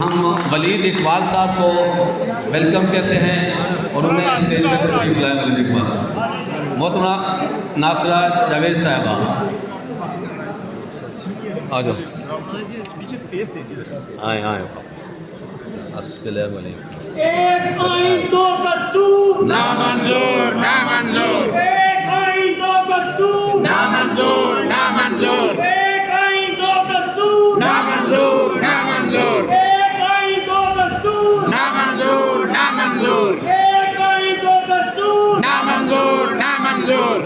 ہم ولید اقبال صاحب کو ویلکم کہتے ہیں اور انہیں اسٹیج پہ تشریف لائے ولید اقبال صاحب. محترمہ ناصرہ جاوید صاحبہ آ جاؤ. آئیں السلام علیکم. ایک آئین دو دستور نامنظور نامنظور ایک آئین دو دستور نامنظور نامنظور ایک آئین دو دستور نامنظور نامنظور ایک آئین دو دستور نامنظور نامنظور ایک آئین دو دستور نامنظور نامنظور.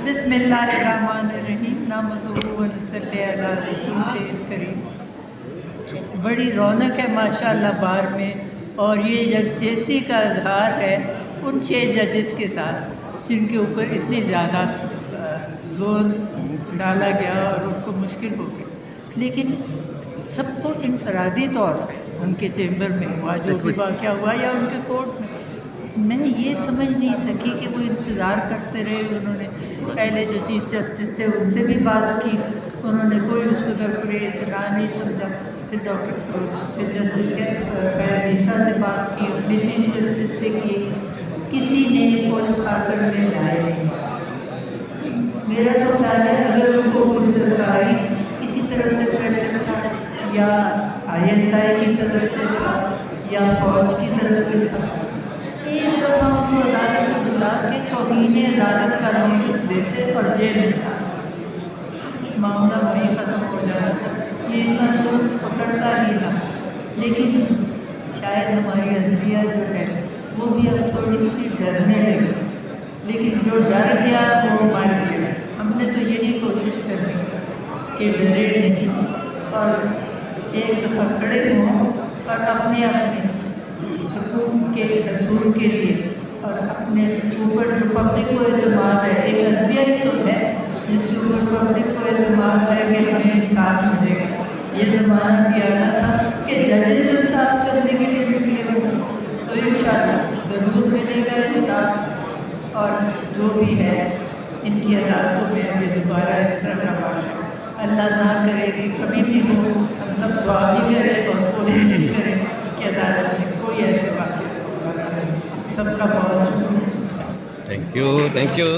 بسم اللہ الرحمن الرحیم. نحمدہ و نصلی علی رسول الکریم. بڑی رونق ہے ماشاءاللہ بار میں، اور یہ یکجہتی کا اظہار ہے ان 6 ججز کے ساتھ جن کے اوپر اتنی زیادہ زور ڈالا گیا اور ان کو مشکل ہو گئی. لیکن سب کو انفرادی طور پہ ان کے چیمبر میں ہوا جو بھی واقعہ ہوا یا ان کے کورٹ میں یہ سمجھ نہیں سکی کہ وہ انتظار کرتے رہے. انہوں نے پہلے جو چیف جسٹس تھے ان سے بھی بات کی، انہوں نے کوئی اس کو درپر اطلاع نہیں سمجھا. پھر چیف جسٹس کے فیض عیسیٰ سے بات کی، اپنے چیف جسٹس سے کی، کسی نے کوئی خاطر میں لائے نہیں. میرا تو خیال ہے اگر ان کو کوئی سرکاری کسی طرف سے پریشر تھا یا ISI کی طرف سے تھا یا فوج کی طرف سے تھا، ایک دفعہ ان کو عدالت میں بلا کے توہین عدالت کا نوٹس دیتے اور جیل میں ڈالتے، معاملہ وہیں ختم ہو جانا تھا. یہ اتنا تو پکڑتا ہی تھا. لیکن شاید ہماری عدلیہ جو ہے وہ بھی اب تھوڑی سی ڈرنے لگی، لیکن جو ڈر گیا وہ مر گیا. ہم نے تو یہی کوشش کرنی کہ ڈرے نہیں اور ایک دفعہ کھڑے ہوں اور اپنے حقوق کے حصول کے لیے اور اپنے اوپر جو پبلک کو اعتماد ہے، ایک عدلیہ ہی تو ہے جس کے اوپر پبلک کو اعتماد ہے کہ ہمیں انصاف ملے گا. یہ زمانہ بھی آنا تھا کہ ججز انصاف کرنے کے لیے نکلے ہوں، تو انشاءاللہ ضرور ملے گا انصاف. اور جو بھی ہے ان کی عدالتوں میں ابھی دوبارہ اس طرح کا واقعہ اللہ نہ کرے کہ کبھی بھی ہو. ہم سب دعا بھی کریں اور کوشش بھی کریں کہ عدالت میں کوئی ایسے واقعہ دوبارہ نہ ہو. سب کا بہت شکریہ. Thank you.